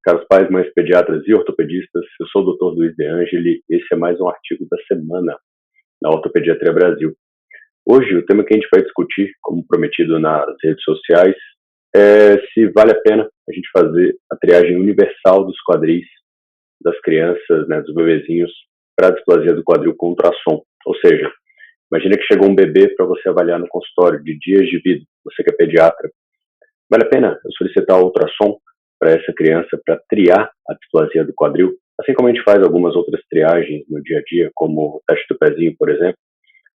Caros pais, mães, pediatras e ortopedistas, eu sou o Dr. Luiz De Angeli e esse é mais um artigo da semana na Ortopediatria Brasil. Hoje, o tema que a gente vai discutir, como prometido nas redes sociais, é se vale a pena a gente fazer a triagem universal dos quadris das crianças, né, dos bebezinhos, para a displasia do quadril com ultrassom. Ou seja, imagina que chegou um bebê para você avaliar no consultório de dias de vida, você que é pediatra. Vale a pena eu solicitar o ultrassom para essa criança para triar a displasia do quadril, assim como a gente faz algumas outras triagens no dia a dia, como o teste do pezinho, por exemplo.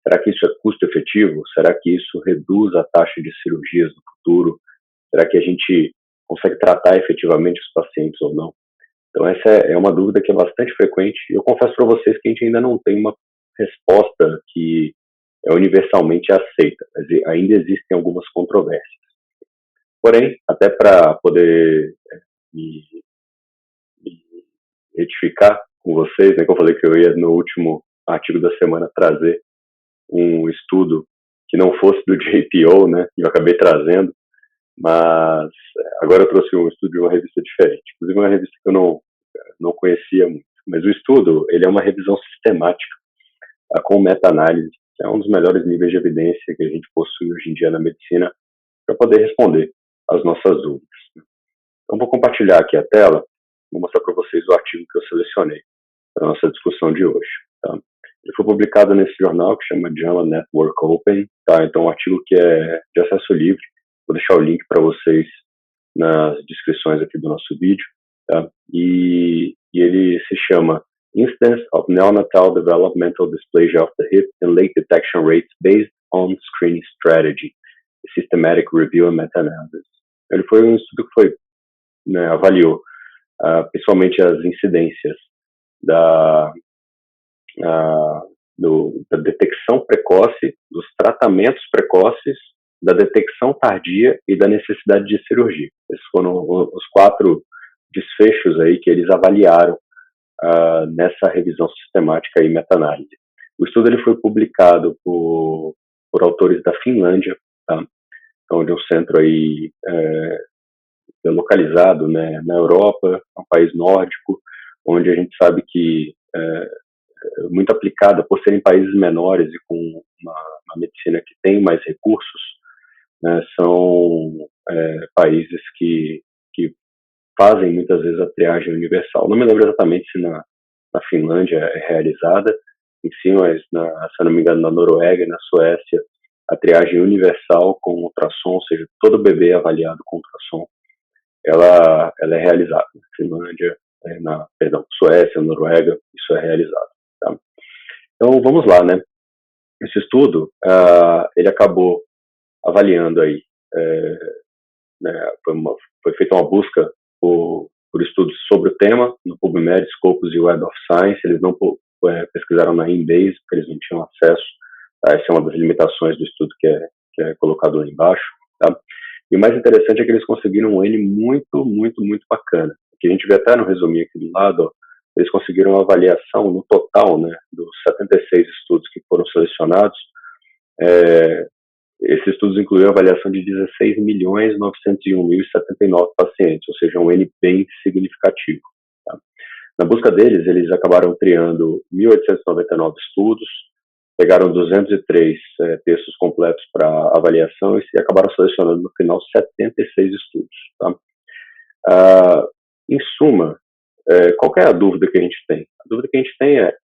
Será que isso é custo efetivo? Será que isso reduz a taxa de cirurgias no futuro? Será que a gente consegue tratar efetivamente os pacientes ou não? Então essa é uma dúvida que é bastante frequente e eu confesso para vocês que a gente ainda não tem uma resposta que é universalmente aceita, mas ainda existem algumas controvérsias. Porém, até para poder me, me retificar com vocês, né, que eu falei que eu ia no último artigo da semana trazer um estudo que não fosse do JPO, né, e eu acabei trazendo, mas agora eu trouxe um estudo de uma revista diferente, inclusive uma revista que eu não conhecia muito, mas o estudo, ele é uma revisão sistemática, tá, com meta-análise, que é um dos melhores níveis de evidência que a gente possui hoje em dia na medicina para poder responder às nossas dúvidas. Então vou compartilhar aqui a tela, vou mostrar para vocês o artigo que eu selecionei para a nossa discussão de hoje. Tá? Ele foi publicado nesse jornal que chama JAMA Network Open, tá? Então um artigo que é de acesso livre, vou deixar o link para vocês nas descrições aqui do nosso vídeo, tá? E ele se chama Instance of Neonatal Developmental Dysplasia of the Hip and Late Detection Rates Based on Screening Strategy, Systematic Review and Meta-Analysis. Ele foi um estudo que foi, né, avaliou principalmente as incidências da detecção precoce, dos tratamentos precoces, da detecção tardia e da necessidade de cirurgia. Esses foram os 4 desfechos aí que eles avaliaram nessa revisão sistemática e meta-análise. O estudo ele foi publicado por autores da Finlândia, tá? Então, de um centro aí localizado, né, na Europa, um país nórdico, onde a gente sabe que muito aplicada por serem países menores e com uma medicina que tem mais recursos, né, são países que fazem muitas vezes a triagem universal. Não me lembro exatamente se na Finlândia é realizada, em si, mas se eu não me engano na Noruega e na Suécia a triagem universal com ultrassom, ou seja, todo bebê avaliado com ultrassom, ela é realizada. Na Finlândia, Suécia, Noruega, isso é realizado. Tá? Então vamos lá, né? Esse estudo ele acabou avaliando aí, né, foi feita uma busca por estudos sobre o tema no PubMed, Scopus e Web of Science. Eles não pesquisaram na Embase porque eles não tinham acesso. Tá? Essa é uma das limitações do estudo que é colocado lá embaixo. Tá? E o mais interessante é que eles conseguiram um N muito, muito, muito bacana. Que a gente vê até no resuminho aqui do lado, ó, eles conseguiram uma avaliação no total, né, dos 76 estudos que foram selecionados. Esses estudos incluíam a avaliação de 16.901.079 pacientes, ou seja, um N bem significativo. Tá? Na busca deles, eles acabaram triando 1.899 estudos, pegaram 203 textos completos para avaliação e acabaram selecionando no final 76 estudos. Tá? Em suma, qual é a dúvida que a gente tem? A dúvida que a gente tem é,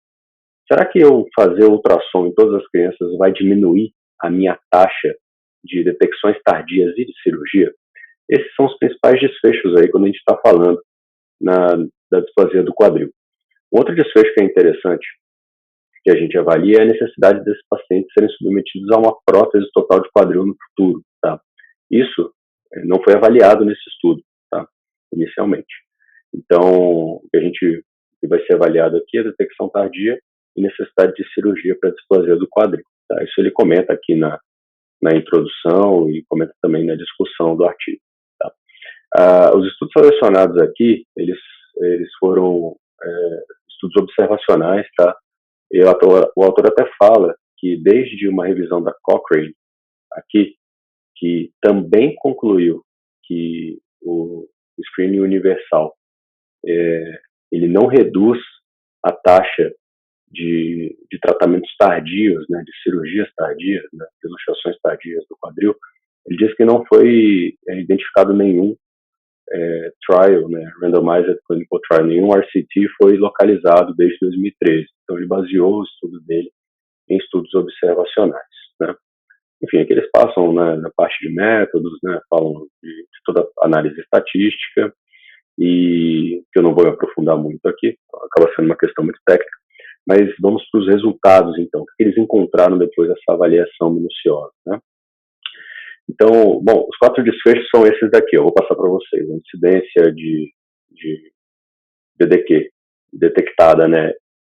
será que eu fazer ultrassom em todas as crianças vai diminuir a minha taxa de detecções tardias e de cirurgia? Esses são os principais desfechos aí quando a gente está falando da displasia do quadril. Um outro desfecho que é interessante que a gente avalia é a necessidade desses pacientes serem submetidos a uma prótese total de quadril no futuro. Tá? Isso não foi avaliado nesse estudo, tá? Inicialmente. Então, o que vai ser avaliado aqui é a detecção tardia e necessidade de cirurgia para a displasia do quadril. Tá? Isso ele comenta aqui na introdução e comenta também na discussão do artigo. Tá? Os estudos selecionados aqui, eles foram estudos observacionais, tá? E o autor até fala que desde uma revisão da Cochrane aqui, que também concluiu que o screening universal ele não reduz a taxa de tratamentos tardios, né, de cirurgias tardias, né, de luxações tardias do quadril. Ele diz que não foi identificado nenhum trial, né, randomized clinical trial, nenhum RCT foi localizado desde 2013. Então ele baseou o estudo dele em estudos observacionais, né. Enfim, aqui eles passam, né, na parte de métodos, né, falam de toda a análise estatística, e que eu não vou me aprofundar muito aqui, acaba sendo uma questão muito técnica, mas vamos para os resultados, então, o que eles encontraram depois dessa avaliação minuciosa, né? Então, bom, os 4 desfechos são esses daqui, eu vou passar para vocês. A incidência de DDQ detectada, né,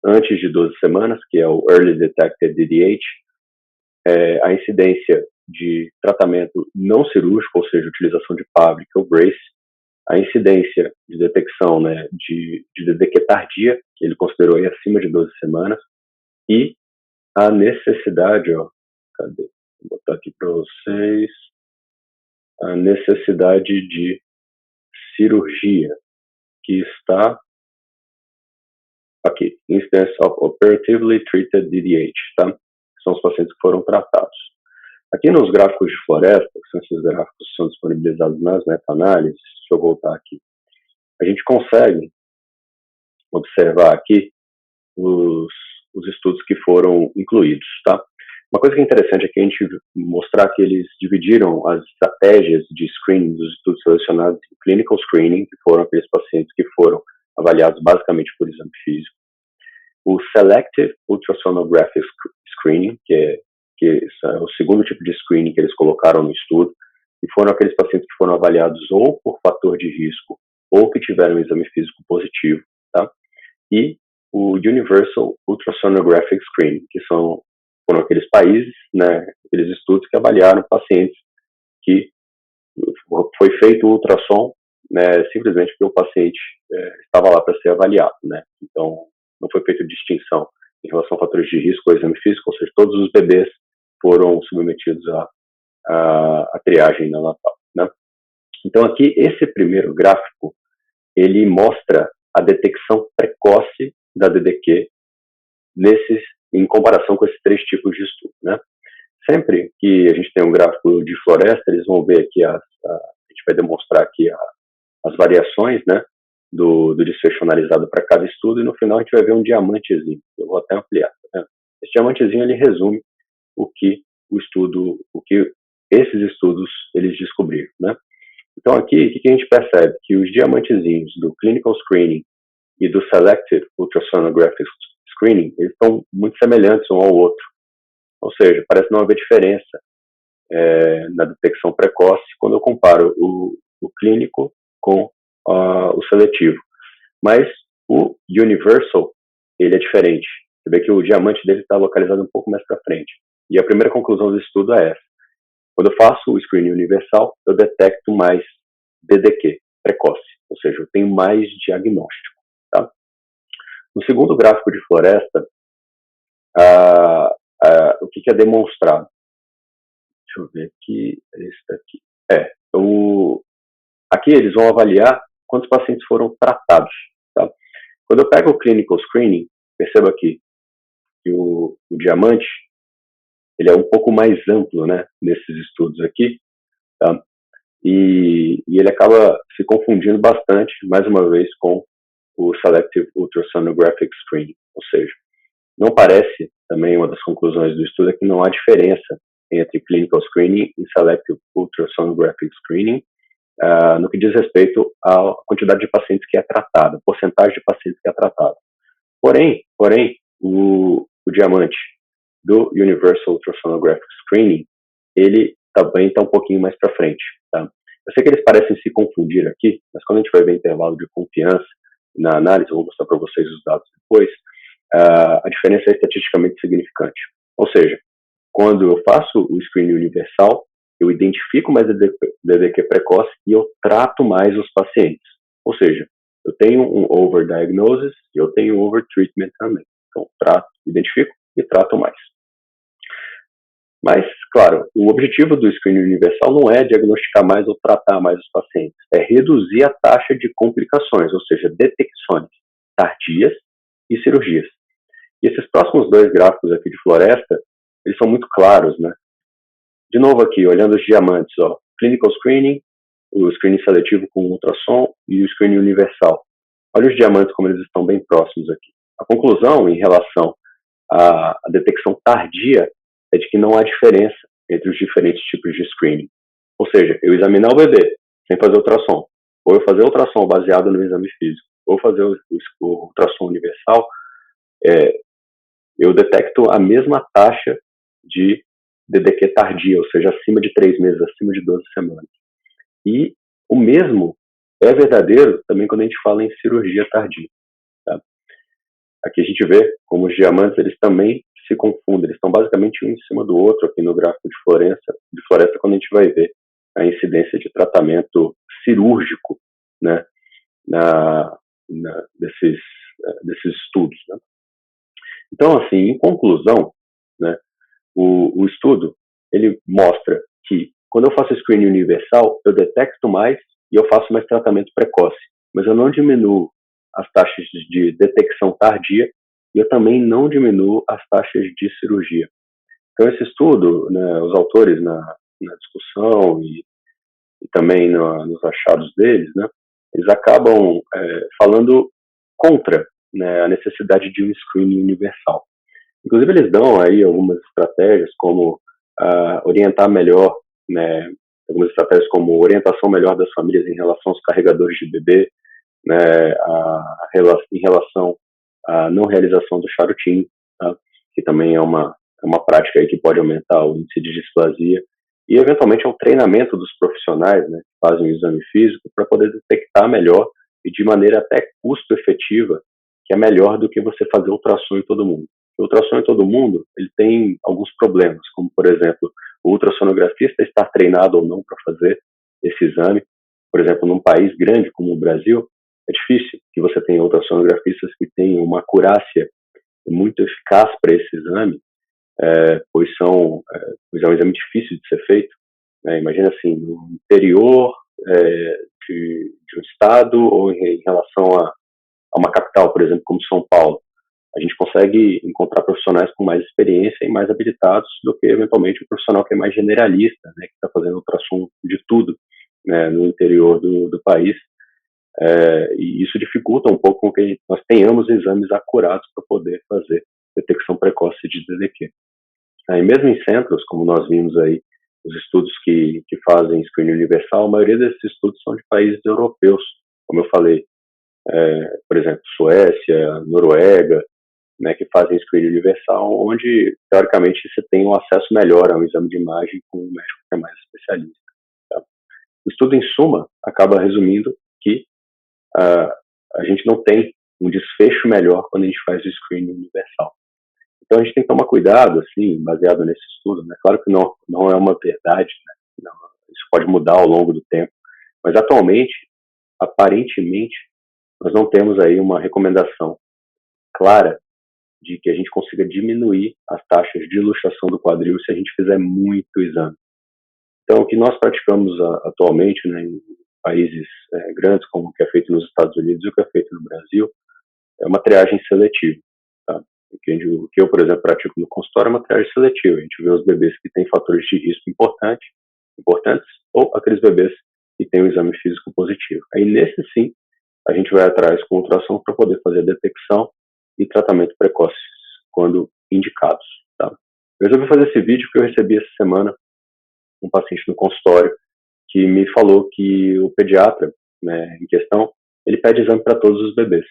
antes de 12 semanas, que é o Early Detected DDH, a incidência de tratamento não cirúrgico, ou seja, utilização de PAVR, que é o BRACE, a incidência de detecção, né, de DDQ tardia, que ele considerou aí acima de 12 semanas, e a necessidade, ó, cadê? Vou botar aqui para vocês, a necessidade de cirurgia, que está aqui, Instance of Operatively Treated DDH, tá? São os pacientes que foram tratados. Aqui nos gráficos de floresta, que são esses gráficos que são disponibilizados nas meta-análises, deixa eu voltar aqui, a gente consegue observar aqui os estudos que foram incluídos, tá? Uma coisa que é interessante é que a gente mostrar que eles dividiram as estratégias de screening dos estudos selecionados em clinical screening, que foram aqueles pacientes que foram avaliados basicamente por exame físico, o selective ultrasonographic screening, que é o segundo tipo de screening que eles colocaram no estudo, e foram aqueles pacientes que foram avaliados ou por fator de risco ou que tiveram um exame físico positivo, tá? E o Universal Ultrasonographic Screening, que foram aqueles países, né, aqueles estudos que avaliaram pacientes que foi feito o ultrassom, né, simplesmente porque o paciente estava lá para ser avaliado, né? Então, não foi feita distinção em relação a fatores de risco ou exame físico, ou seja, todos os bebês foram submetidos à triagem neonatal, né? Então, aqui, esse primeiro gráfico, ele mostra a detecção precoce da DDQ em comparação com esses 3 tipos de estudo, né? Sempre que a gente tem um gráfico de floresta, eles vão ver aqui, a gente vai demonstrar aqui as variações, né, do desfecho analisado para cada estudo, e no final a gente vai ver um diamantezinho. Eu vou até ampliar, tá vendo? Esse diamantezinho, ele resume o que esses estudos eles descobriram, né? Então aqui, o que a gente percebe? Que os diamantezinhos do clinical screening e do selective ultrasonographic screening, eles estão muito semelhantes um ao outro. Ou seja, parece não haver diferença na detecção precoce quando eu comparo o clínico com o seletivo. Mas o universal, ele é diferente. Você vê que o diamante dele está localizado um pouco mais para frente. E a primeira conclusão do estudo é essa. Quando eu faço o screening universal, eu detecto mais DDQ precoce, ou seja, eu tenho mais diagnóstico, tá? No segundo gráfico de floresta, o que é demonstrado? Deixa eu ver aqui, esse daqui. Aqui eles vão avaliar quantos pacientes foram tratados, tá? Quando eu pego o clinical screening, perceba aqui que o diamante, ele é um pouco mais amplo, né, nesses estudos aqui, tá? E ele acaba se confundindo bastante, mais uma vez, com o Selective Ultrasonographic Screening, ou seja, não parece, também uma das conclusões do estudo é que não há diferença entre Clinical Screening e Selective Ultrasonographic Screening no que diz respeito à quantidade de pacientes que é tratada, porcentagem de pacientes que é tratada. Porém, o diamante do Universal Ultrasonographic Screening, ele também está um pouquinho mais para frente, tá? Eu sei que eles parecem se confundir aqui, mas quando a gente vai ver intervalo de confiança na análise, eu vou mostrar para vocês os dados depois, a diferença é estatisticamente significante. Ou seja, quando eu faço o screening universal, eu identifico mais DDQ precoce e eu trato mais os pacientes. Ou seja, eu tenho um overdiagnosis e eu tenho um overtreatment também. Então, identifico e trato mais. Mas, claro, o objetivo do screening universal não é diagnosticar mais ou tratar mais os pacientes, é reduzir a taxa de complicações, ou seja, detecções tardias e cirurgias. E esses próximos dois gráficos aqui de floresta, eles são muito claros, né? De novo aqui, olhando os diamantes, ó, clinical screening, o screening seletivo com ultrassom e o screening universal. Olha os diamantes como eles estão bem próximos aqui. A conclusão em relação à detecção tardia é de que não há diferença entre os diferentes tipos de screening. Ou seja, eu examinar o bebê sem fazer ultrassom, ou eu fazer ultrassom baseado no exame físico, ou fazer o ultrassom universal, eu detecto a mesma taxa de DDQ tardia, ou seja, acima de 3 meses, acima de 12 semanas. E o mesmo é verdadeiro também quando a gente fala em cirurgia tardia. Tá? Aqui a gente vê como os diamantes eles também se confundem, eles estão basicamente um em cima do outro aqui no gráfico de floresta quando a gente vai ver a incidência de tratamento cirúrgico, né, desses estudos. Né? Então, assim, em conclusão, né, o estudo ele mostra que quando eu faço screening universal, eu detecto mais e eu faço mais tratamento precoce, mas eu não diminuo as taxas de detecção tardia e eu também não diminuo as taxas de cirurgia. Então, esse estudo, né, os autores na discussão e também nos achados deles, né, eles acabam falando contra, né, a necessidade de um screening universal. Inclusive, eles dão aí algumas estratégias como orientar melhor, né, algumas estratégias como orientação melhor das famílias em relação aos carregadores de bebê, né, em relação à não realização do charutinho, tá, que também é uma prática aí que pode aumentar o índice de displasia, e eventualmente é um treinamento dos profissionais, né, que fazem o exame físico para poder detectar melhor e de maneira até custo efetiva, que é melhor do que você fazer ultrassom em todo mundo. O ultrassom em todo mundo, ele tem alguns problemas, como, por exemplo, o ultrassonografista estar treinado ou não para fazer esse exame. Por exemplo, num país grande como o Brasil, é difícil que você tenha ultrassonografistas que tenham uma acurácia muito eficaz para esse exame, pois é um exame difícil de ser feito. Né? Imagina assim, no interior de um estado ou em relação a uma capital, por exemplo, como São Paulo. A gente consegue encontrar profissionais com mais experiência e mais habilitados do que, eventualmente, um profissional que é mais generalista, né, que está fazendo ultrassom de tudo, né, no interior do país. E isso dificulta um pouco com que nós tenhamos exames acurados para poder fazer detecção precoce de DDQ. Aí, mesmo em centros, como nós vimos aí, os estudos que fazem screening universal, a maioria desses estudos são de países europeus, como eu falei, por exemplo, Suécia, Noruega, né, que fazem screening universal, onde, teoricamente, você tem um acesso melhor a um exame de imagem com um médico que é mais especialista. Tá? O estudo, em suma, acaba resumindo que a gente não tem um desfecho melhor quando a gente faz o screening universal. Então, a gente tem que tomar cuidado, assim, baseado nesse estudo. Né? Claro que não é uma verdade, né? Não, isso pode mudar ao longo do tempo, mas, atualmente, aparentemente, nós não temos aí uma recomendação clara de que a gente consiga diminuir as taxas de luxação do quadril se a gente fizer muito exame. Então, o que nós praticamos atualmente, né, em países grandes, como o que é feito nos Estados Unidos e o que é feito no Brasil, é uma triagem seletiva. Tá? O que eu, por exemplo, pratico no consultório é uma triagem seletiva. A gente vê os bebês que têm fatores de risco importantes, ou aqueles bebês que têm um exame físico positivo. Aí, nesse sim, a gente vai atrás com ultrassom para poder fazer a detecção e tratamento precoce quando indicados. Tá? Eu resolvi fazer esse vídeo porque eu recebi essa semana um paciente no consultório que me falou que o pediatra, né, em questão, ele pede exame para todos os bebês.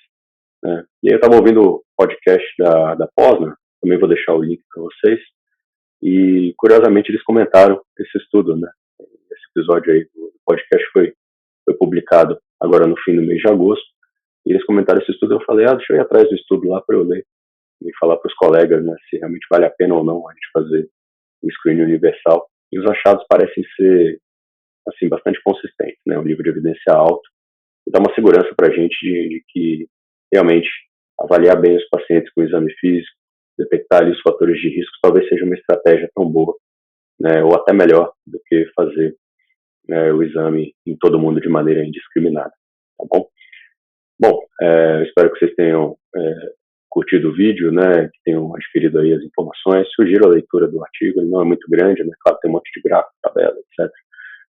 Né? E aí eu estava ouvindo o podcast da Posner, também vou deixar o link para vocês, e curiosamente eles comentaram esse estudo, né? Esse episódio aí do podcast foi publicado agora no fim do mês de agosto, e eles comentaram esse estudo. Eu falei, deixa eu ir atrás do estudo lá para eu ler e falar para os colegas, né, se realmente vale a pena ou não a gente fazer o screening universal. E os achados parecem ser, assim, bastante consistentes, né, um nível de evidência alto, e dá uma segurança para a gente de que realmente avaliar bem os pacientes com o exame físico, detectar ali os fatores de risco, talvez seja uma estratégia tão boa né, ou até melhor do que fazer o exame em todo mundo de maneira indiscriminada, tá bom? Bom, espero que vocês tenham curtido o vídeo, né, que tenham adquirido aí as informações. Sugiro a leitura do artigo, ele não é muito grande, né, claro, tem um monte de gráfico, tabela, etc.,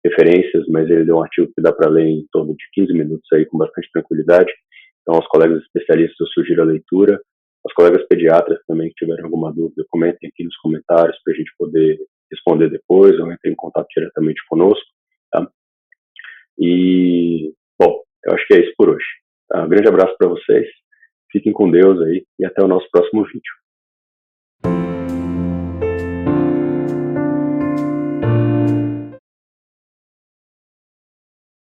referências, mas ele é um artigo que dá para ler em torno de 15 minutos aí com bastante tranquilidade. Então, aos colegas especialistas, eu sugiro a leitura. Aos colegas pediatras também que tiverem alguma dúvida, comentem aqui nos comentários para a gente poder responder depois ou entrem em contato diretamente conosco, tá? E, bom, eu acho que é isso por hoje. Tá? Um grande abraço para vocês, fiquem com Deus aí e até o nosso próximo vídeo.